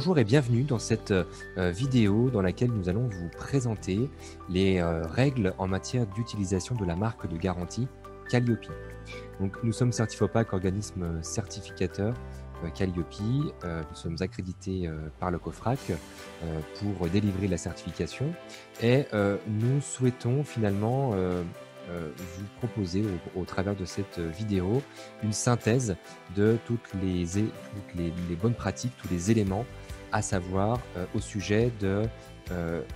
Bonjour et bienvenue dans cette vidéo dans laquelle nous allons vous présenter les règles en matière d'utilisation de la marque de garantie Calliope. Donc, nous sommes Certifopac, organisme certificateur Calliope. Nous sommes accrédités par le COFRAC pour délivrer la certification et nous souhaitons finalement vous proposer au travers de cette vidéo une synthèse de toutes les bonnes pratiques, tous les éléments à savoir au sujet de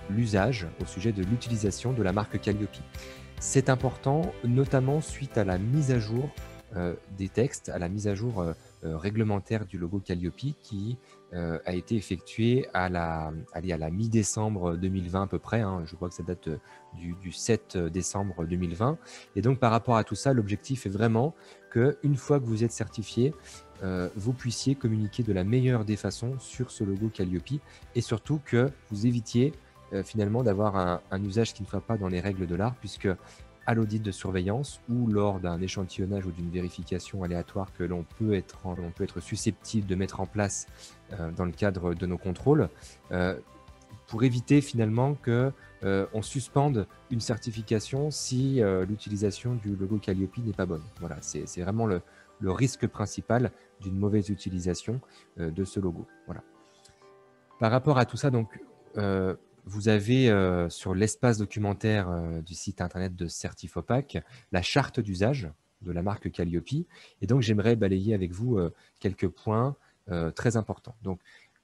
l'usage, au sujet de l'utilisation de la marque Calliope. C'est important, notamment suite à la mise à jour des textes, à la mise à jour réglementaire du logo Calliope qui a été effectuée à la mi-décembre 2020 à peu près. Je crois que ça date du 7 décembre 2020. Et donc, par rapport à tout ça, l'objectif est vraiment qu'une fois que vous êtes certifié, vous puissiez communiquer de la meilleure des façons sur ce logo Calliope et surtout que vous évitiez finalement d'avoir un usage qui ne soit pas dans les règles de l'art, puisque à l'audit de surveillance ou lors d'un échantillonnage ou d'une vérification aléatoire que l'on peut être susceptible de mettre en place dans le cadre de nos contrôles, pour éviter finalement qu'on suspende une certification si l'utilisation du logo Calliope n'est pas bonne. Voilà, c'est vraiment le risque principal d'une mauvaise utilisation de ce logo. Voilà. Par rapport à tout ça, donc, vous avez sur l'espace documentaire du site internet de Certifopac la charte d'usage de la marque Calliope. Et donc, j'aimerais balayer avec vous quelques points très importants. Donc,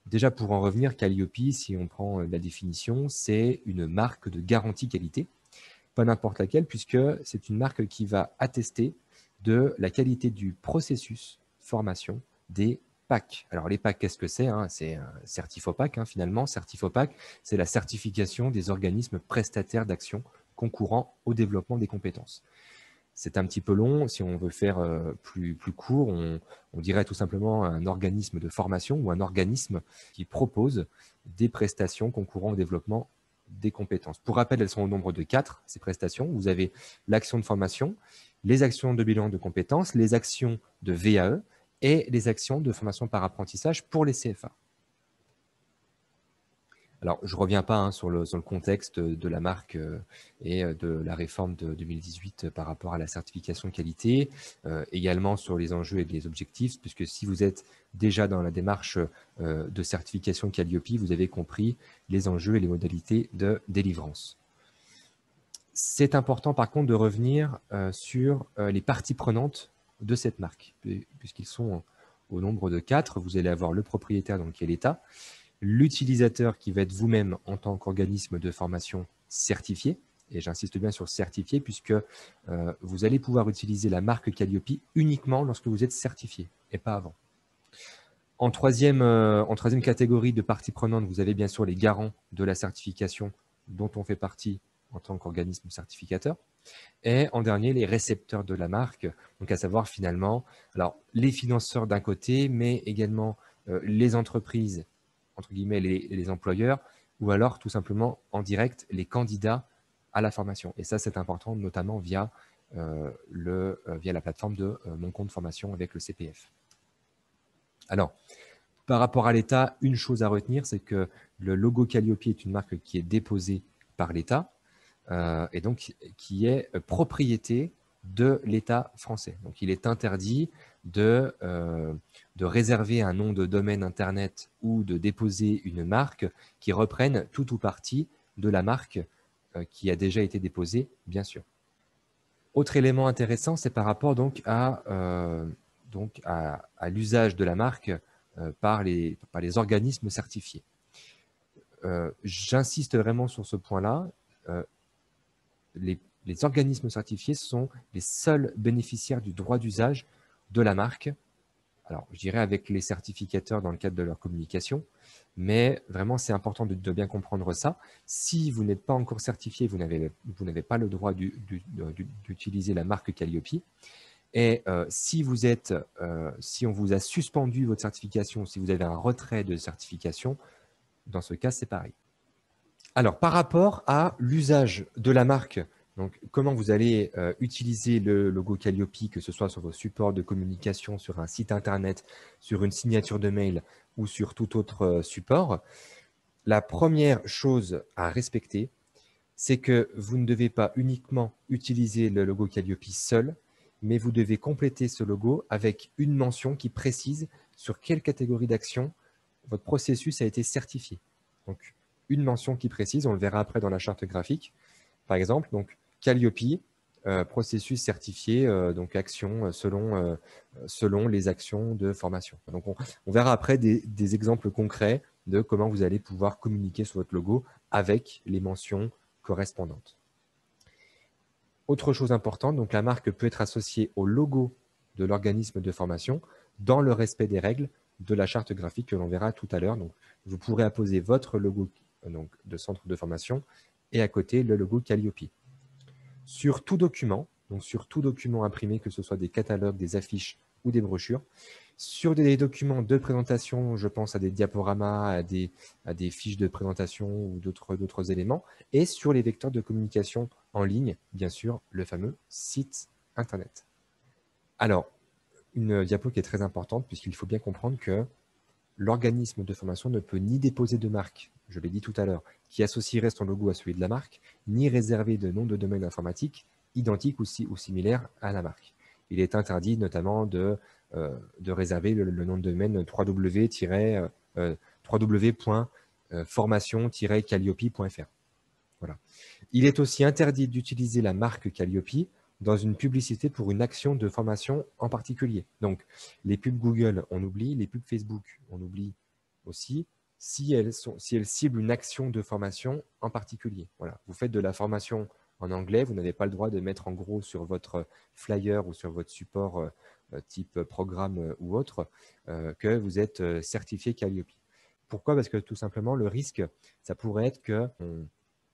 déjà, pour en revenir, Calliope, si on prend la définition, c'est une marque de garantie qualité, pas n'importe laquelle, puisque c'est une marque qui va attester de la qualité du processus formation des PAC. Alors, les PAC, qu'est-ce que c'est? C'est Certifopac, finalement. Certifopac, c'est la certification des organismes prestataires d'actions concourant au développement des compétences. C'est un petit peu long. Si on veut faire plus court, on dirait tout simplement un organisme de formation ou un organisme qui propose des prestations concourant au développement des compétences. Pour rappel, elles sont au nombre de 4, ces prestations. Vous avez l'action de formation, les actions de bilan de compétences, les actions de VAE et les actions de formation par apprentissage pour les CFA. Alors, je ne reviens pas sur le contexte de la marque et de la réforme de 2018 par rapport à la certification qualité, également sur les enjeux et les objectifs, puisque si vous êtes déjà dans la démarche de certification Calliope, vous avez compris les enjeux et les modalités de délivrance. C'est important par contre de revenir sur les parties prenantes de cette marque, puisqu'ils sont au nombre de 4. Vous allez avoir le propriétaire, donc qui est l'État, l'utilisateur qui va être vous-même en tant qu'organisme de formation certifié, et j'insiste bien sur certifié, puisque vous allez pouvoir utiliser la marque Calliope uniquement lorsque vous êtes certifié, et pas avant. En troisième catégorie de parties prenantes, vous avez bien sûr les garants de la certification dont on fait partie en tant qu'organisme certificateur. Et en dernier, les récepteurs de la marque, donc à savoir finalement, alors les financeurs d'un côté, mais également les entreprises, entre guillemets les employeurs, ou alors tout simplement en direct les candidats à la formation. Et ça, c'est important, notamment via la plateforme de Mon Compte Formation avec le CPF. Alors, par rapport à l'État, une chose à retenir, c'est que le logo Calliope est une marque qui est déposée par l'État et donc qui est propriété de l'État français. Donc, il est interdit de réserver un nom de domaine Internet ou de déposer une marque qui reprenne tout ou partie de la marque qui a déjà été déposée, bien sûr. Autre élément intéressant, c'est par rapport donc à l'usage de la marque par les organismes certifiés. J'insiste vraiment sur ce point-là. Les organismes certifiés sont les seuls bénéficiaires du droit d'usage de la marque. Alors, je dirais avec les certificateurs dans le cadre de leur communication, mais vraiment, c'est important de bien comprendre ça. Si vous n'êtes pas encore certifié, vous n'avez pas le droit d'utiliser la marque Calliope. Et si on vous a suspendu votre certification, si vous avez un retrait de certification, dans ce cas, c'est pareil. Alors, par rapport à l'usage de la marque Donc, comment vous allez utiliser le logo Calliope, que ce soit sur vos supports de communication, sur un site internet, sur une signature de mail ou sur tout autre support. La première chose à respecter, c'est que vous ne devez pas uniquement utiliser le logo Calliope seul, mais vous devez compléter ce logo avec une mention qui précise sur quelle catégorie d'action votre processus a été certifié. Donc, une mention qui précise, on le verra après dans la charte graphique, par exemple, donc Calliope, processus certifié, donc action selon les actions de formation. Donc, on verra après des exemples concrets de comment vous allez pouvoir communiquer sur votre logo avec les mentions correspondantes. Autre chose importante, donc la marque peut être associée au logo de l'organisme de formation dans le respect des règles de la charte graphique que l'on verra tout à l'heure. Donc, vous pourrez apposer votre logo donc, de centre de formation et à côté le logo Calliope. Sur tout document, donc sur tout document imprimé, que ce soit des catalogues, des affiches ou des brochures, sur des documents de présentation, je pense à des diaporamas, à des fiches de présentation ou d'autres éléments, et sur les vecteurs de communication en ligne, bien sûr, le fameux site Internet. Alors, une diapo qui est très importante, puisqu'il faut bien comprendre que l'organisme de formation ne peut ni déposer de marque, je l'ai dit tout à l'heure, qui associerait son logo à celui de la marque, ni réserver de nom de domaine informatique identique ou similaire à la marque. Il est interdit notamment de réserver le nom de domaine www.formation-calliope.fr. Voilà. Il est aussi interdit d'utiliser la marque Calliope dans une publicité pour une action de formation en particulier. Donc, les pubs Google, on oublie, les pubs Facebook, on oublie aussi, si elles ciblent une action de formation en particulier. Voilà. Vous faites de la formation en anglais, vous n'avez pas le droit de mettre en gros sur votre flyer ou sur votre support type programme ou autre que vous êtes certifié Calliope. Pourquoi? Parce que tout simplement, le risque, ça pourrait être qu'on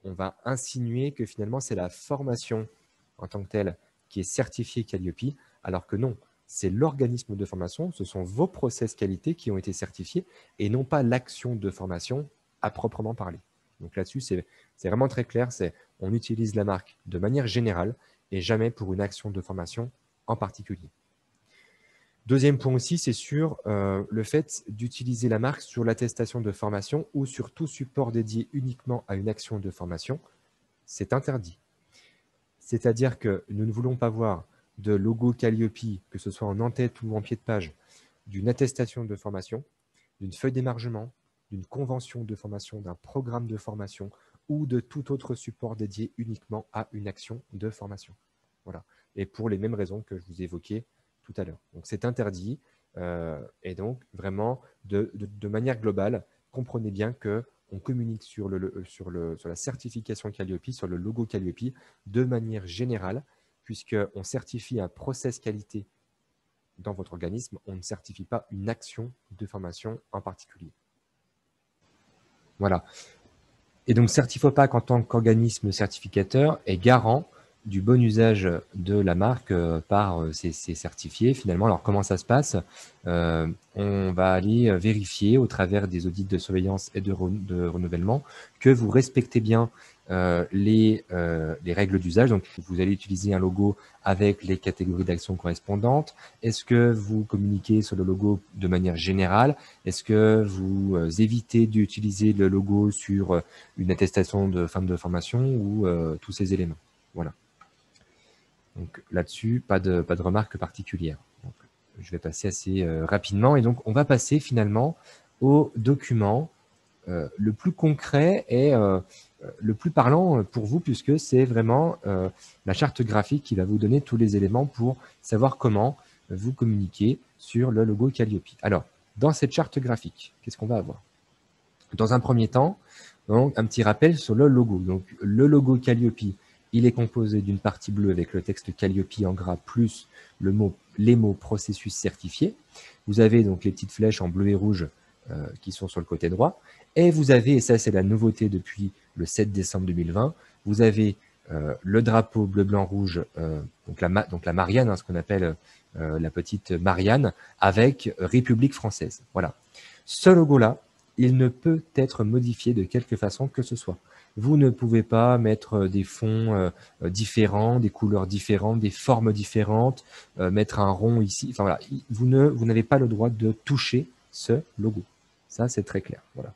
va insinuer que finalement, c'est la formation en tant que telle qui est certifiée Calliope, alors que non, c'est l'organisme de formation, ce sont vos process qualité qui ont été certifiés et non pas l'action de formation à proprement parler. Donc là-dessus, c'est vraiment très clair, on utilise la marque de manière générale et jamais pour une action de formation en particulier. Deuxième point aussi, c'est sur le fait d'utiliser la marque sur l'attestation de formation ou sur tout support dédié uniquement à une action de formation. C'est interdit. C'est-à-dire que nous ne voulons pas voir de logo Calliope, que ce soit en en-tête ou en pied de page, d'une attestation de formation, d'une feuille d'émargement, d'une convention de formation, d'un programme de formation ou de tout autre support dédié uniquement à une action de formation. Voilà. Et pour les mêmes raisons que je vous ai évoquées tout à l'heure. Donc, c'est interdit. Et donc, vraiment, de manière globale, comprenez bien qu'on communique sur la certification Calliope, sur le logo Calliope, de manière générale, puisqu'on certifie un process qualité dans votre organisme, on ne certifie pas une action de formation en particulier. Voilà. Et donc, Certifopac, en tant qu'organisme certificateur, est garant du bon usage de la marque par ses certifiés. Finalement, alors comment ça se passe? On va aller vérifier au travers des audits de surveillance et de renouvellement que vous respectez bien les règles d'usage. Donc, vous allez utiliser un logo avec les catégories d'action correspondantes. Est-ce que vous communiquez sur le logo de manière générale? Est-ce que vous évitez d'utiliser le logo sur une attestation de fin de formation ou tous ces éléments? Voilà. Donc là-dessus, pas de remarque particulière. Donc, je vais passer assez rapidement. Et donc, on va passer finalement au document le plus concret et le plus parlant pour vous, puisque c'est vraiment la charte graphique qui va vous donner tous les éléments pour savoir comment vous communiquer sur le logo Calliope. Alors, dans cette charte graphique, qu'est-ce qu'on va avoir? Dans un premier temps, donc, un petit rappel sur le logo. Donc, le logo Calliope, il est composé d'une partie bleue avec le texte Calliope en gras plus les mots processus certifié. Vous avez donc les petites flèches en bleu et rouge qui sont sur le côté droit. Et vous avez, et ça c'est la nouveauté depuis le 7 décembre 2020, vous avez le drapeau bleu, blanc, rouge, donc la Marianne, hein, ce qu'on appelle la petite Marianne, avec République française. Voilà. Ce logo-là, il ne peut être modifié de quelque façon que ce soit. Vous ne pouvez pas mettre des fonds différents, des couleurs différentes, des formes différentes, mettre un rond ici. Enfin voilà, vous n'avez pas le droit de toucher ce logo. Ça, c'est très clair. Voilà.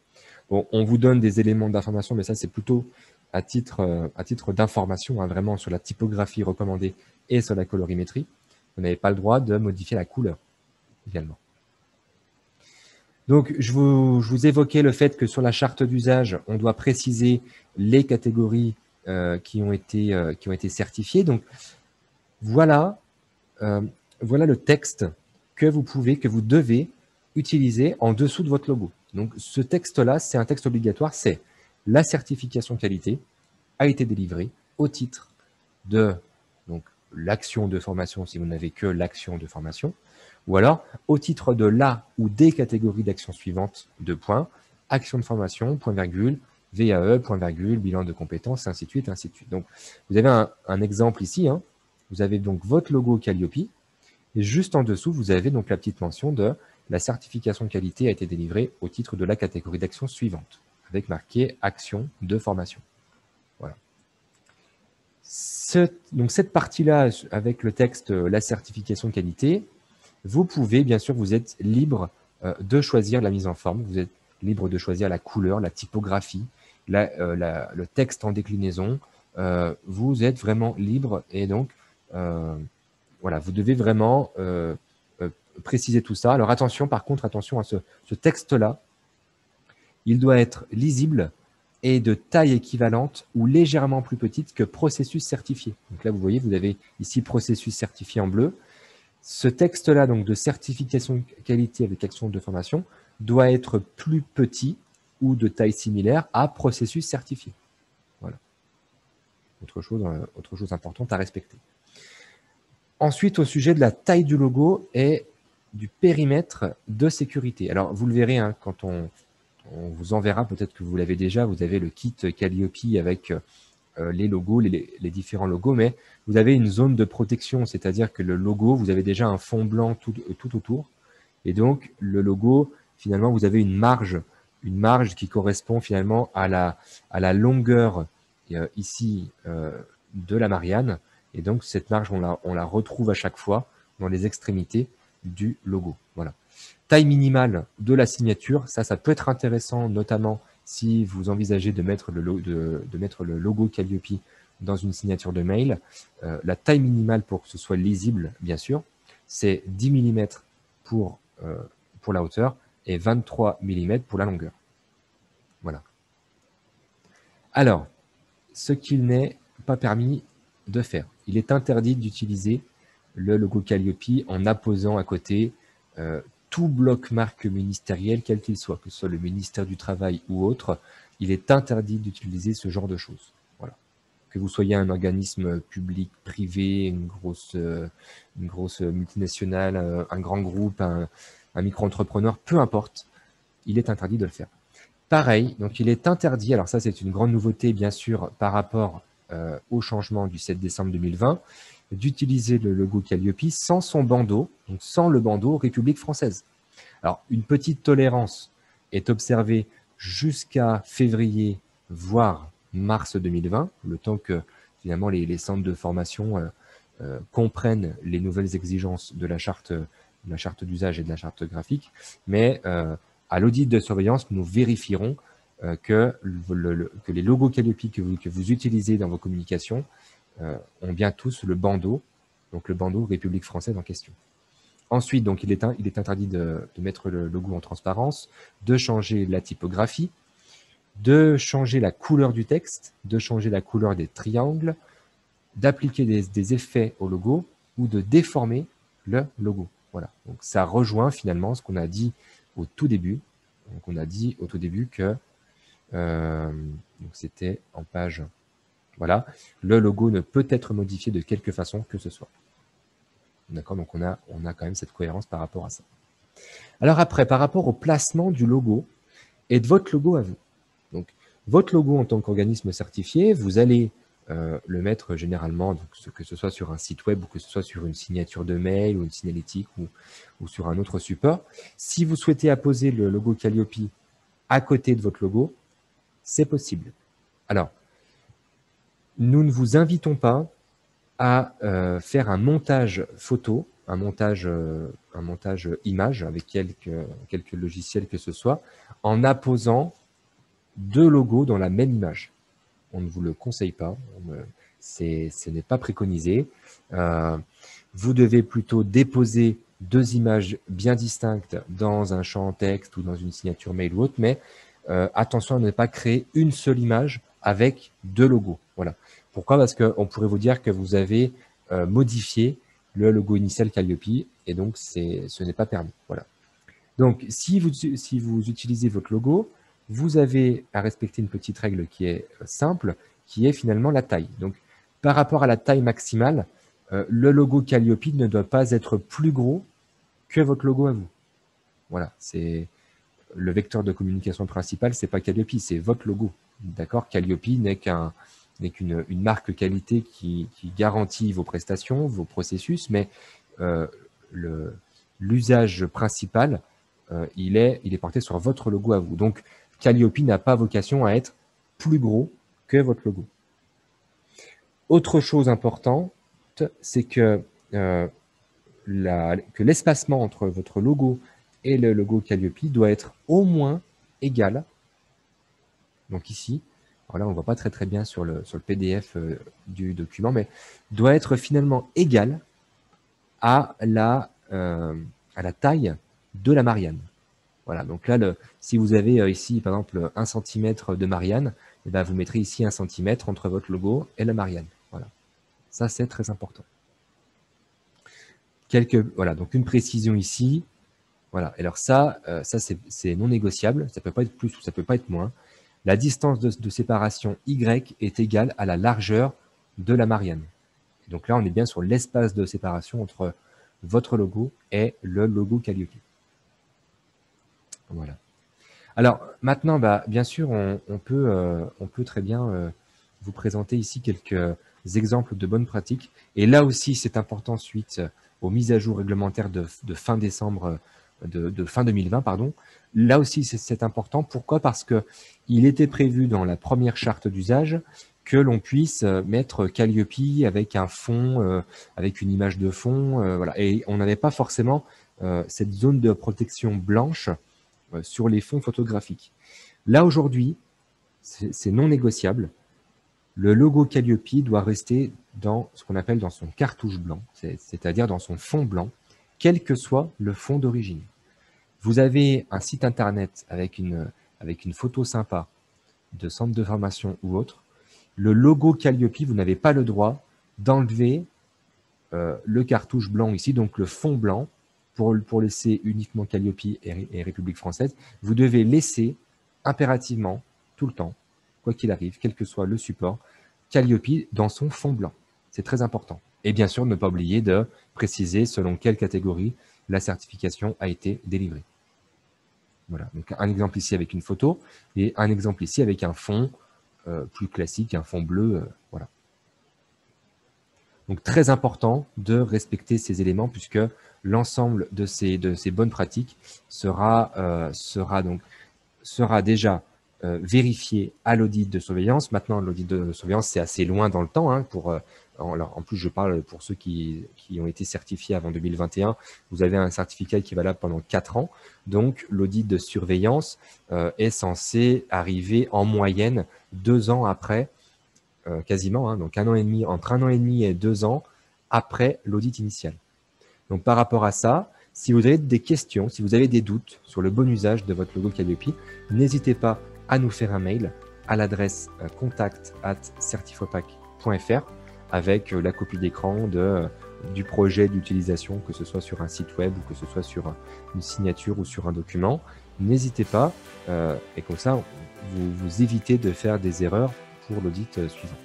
Bon, on vous donne des éléments d'information, mais ça, c'est plutôt à titre d'information, hein, vraiment sur la typographie recommandée et sur la colorimétrie. Vous n'avez pas le droit de modifier la couleur également. Donc, je vous évoquais le fait que sur la charte d'usage, on doit préciser les catégories qui ont été certifiées. Donc, voilà le texte que vous devez utiliser en dessous de votre logo. Donc, ce texte-là, c'est un texte obligatoire, c'est la certification qualité a été délivrée au titre de l'action de formation, si vous n'avez que l'action de formation, ou alors au titre de la ou des catégories d'action suivantes, deux points, action de formation, point virgule, VAE, point virgule, bilan de compétences, ainsi de suite, ainsi de suite. Donc, vous avez un exemple ici, hein. Vous avez donc votre logo Calliope, et juste en dessous, vous avez donc la petite mention de la certification qualité a été délivrée au titre de la catégorie d'action suivante, avec marqué action de formation. Voilà. Donc cette partie-là, avec le texte la certification qualité, vous pouvez, bien sûr, vous êtes libre de choisir la mise en forme, vous êtes libre de choisir la couleur, la typographie, le texte en déclinaison. Vous êtes vraiment libre et donc, voilà, vous devez vraiment préciser tout ça. Alors attention, par contre, attention à ce texte-là. Il doit être lisible et de taille équivalente ou légèrement plus petite que processus certifié. Donc là, vous voyez, vous avez ici processus certifié en bleu. Ce texte-là, donc de certification qualité avec action de formation, doit être plus petit ou de taille similaire à processus certifié. Voilà. Autre chose importante à respecter. Ensuite, au sujet de la taille du logo et du périmètre de sécurité. Alors, vous le verrez, hein, quand on vous enverra, peut-être que vous l'avez déjà, vous avez le kit Calliope avec les logos, les différents logos, mais vous avez une zone de protection, c'est-à-dire que le logo, vous avez déjà un fond blanc tout autour, et donc le logo, finalement, vous avez une marge qui correspond finalement à la longueur ici de la Marianne, et donc cette marge, on la retrouve à chaque fois dans les extrémités du logo. Voilà. Taille minimale de la signature, ça peut être intéressant, notamment si vous envisagez de mettre le logo Calliope dans une signature de mail. La taille minimale pour que ce soit lisible, bien sûr, c'est 10 mm pour la hauteur et 23 mm pour la longueur. Voilà. Alors, ce qu'il n'est pas permis de faire. Il est interdit d'utiliser le logo Calliope en apposant à côté tout bloc marque ministériel, quel qu'il soit, que ce soit le ministère du Travail ou autre, il est interdit d'utiliser ce genre de choses. Voilà. Que vous soyez un organisme public, privé, une grosse multinationale, un grand groupe, un micro-entrepreneur, peu importe, il est interdit de le faire. Pareil, donc il est interdit, alors ça c'est une grande nouveauté bien sûr par rapport au changement du 7 décembre 2020, d'utiliser le logo Calliope sans son bandeau, donc sans le bandeau République française. Alors, une petite tolérance est observée jusqu'à février, voire mars 2020, le temps que finalement les centres de formation comprennent les nouvelles exigences de la charte d'usage et de la charte graphique, mais à l'audit de surveillance, nous vérifierons que les logos Calliope que vous utilisez dans vos communications ont bien tous le bandeau, donc le bandeau République française en question. Ensuite, donc, il est interdit de mettre le logo en transparence, de changer la typographie, de changer la couleur du texte, de changer la couleur des triangles, d'appliquer des effets au logo ou de déformer le logo. Voilà. Donc, ça rejoint finalement ce qu'on a dit au tout début. Donc, on a dit au tout début que c'était en page. Voilà, le logo ne peut être modifié de quelque façon que ce soit. D'accord, donc on a quand même cette cohérence par rapport à ça. Alors après, par rapport au placement du logo et de votre logo à vous. Donc, votre logo en tant qu'organisme certifié, vous allez le mettre généralement, donc, que ce soit sur un site web ou que ce soit sur une signature de mail ou une signalétique ou sur un autre support. Si vous souhaitez apposer le logo Calliope à côté de votre logo, c'est possible. Alors, nous ne vous invitons pas à faire un montage photo, un montage image avec quelques logiciels que ce soit, en apposant deux logos dans la même image. On ne vous le conseille pas, ce n'est pas préconisé. Vous devez plutôt déposer deux images bien distinctes dans un champ texte ou dans une signature mail ou autre, mais attention à ne pas créer une seule image avec deux logos. Voilà. Pourquoi? Parce qu'on pourrait vous dire que vous avez modifié le logo initial Calliope et donc ce n'est pas permis. Voilà. Donc, si vous utilisez votre logo, vous avez à respecter une petite règle qui est simple, qui est finalement la taille. Donc, par rapport à la taille maximale, le logo Calliope ne doit pas être plus gros que votre logo à vous. Voilà, c'est le vecteur de communication principal, c'est pas Calliope, c'est votre logo. D'accord? Calliope n'est qu'une marque qualité qui garantit vos prestations, vos processus, mais l'usage principal, il est porté sur votre logo à vous. Donc, Calliope n'a pas vocation à être plus gros que votre logo. Autre chose importante, c'est que l'espacement entre votre logo et le logo Calliope doit être au moins égal. Donc ici, alors là on ne voit pas très bien sur le PDF du document, mais doit être finalement égal à la taille de la Marianne. Voilà, donc là, si vous avez ici, par exemple, 1 cm de Marianne, eh bien, vous mettrez ici 1 cm entre votre logo et la Marianne. Voilà, ça c'est très important. Voilà, donc une précision ici. Voilà, et alors ça c'est non négociable, ça ne peut pas être plus ou ça ne peut pas être moins. La distance de séparation Y est égale à la largeur de la Marianne. Donc là, on est bien sur l'espace de séparation entre votre logo et le logo Calliope. Voilà. Alors maintenant, bien sûr, on peut très bien vous présenter ici quelques exemples de bonnes pratiques. Et là aussi, c'est important suite aux mises à jour réglementaires de fin décembre, de fin 2020, pardon. Là aussi, c'est important. Pourquoi? Parce qu'il était prévu dans la première charte d'usage que l'on puisse mettre Calliope avec un fond, avec une image de fond. Voilà. Et on n'avait pas forcément cette zone de protection blanche sur les fonds photographiques. Là, aujourd'hui, c'est non négociable. Le logo Calliope doit rester dans ce qu'on appelle dans son cartouche blanc, c'est-à-dire dans son fond blanc, quel que soit le fond d'origine. Vous avez un site internet avec une photo sympa de centre de formation ou autre. Le logo Calliope, vous n'avez pas le droit d'enlever le cartouche blanc ici, donc le fond blanc, pour laisser uniquement Calliope et République française. Vous devez laisser impérativement, tout le temps, quoi qu'il arrive, quel que soit le support, Calliope dans son fond blanc. C'est très important. Et bien sûr, ne pas oublier de préciser selon quelle catégorie la certification a été délivrée. Voilà, donc un exemple ici avec une photo et un exemple ici avec un fond plus classique, un fond bleu. Voilà. Donc très important de respecter ces éléments puisque l'ensemble de ces bonnes pratiques sera déjà vérifié à l'audit de surveillance. Maintenant, l'audit de surveillance, c'est assez loin dans le temps. Hein, en plus, je parle pour ceux qui ont été certifiés avant 2021. Vous avez un certificat qui est valable pendant 4 ans. Donc, l'audit de surveillance est censé arriver en moyenne 2 ans après, quasiment. Hein, donc, entre 1 an et demi et 2 ans après l'audit initial. Donc, par rapport à ça, si vous avez des questions, si vous avez des doutes sur le bon usage de votre logo Calliope, n'hésitez pas à nous faire un mail à l'adresse contact@certifopac.fr avec la copie d'écran du projet d'utilisation, que ce soit sur un site web ou que ce soit sur une signature ou sur un document. N'hésitez pas, et comme ça, vous évitez de faire des erreurs pour l'audit suivant.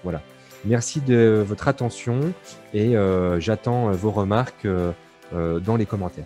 Voilà. Merci de votre attention et j'attends vos remarques dans les commentaires.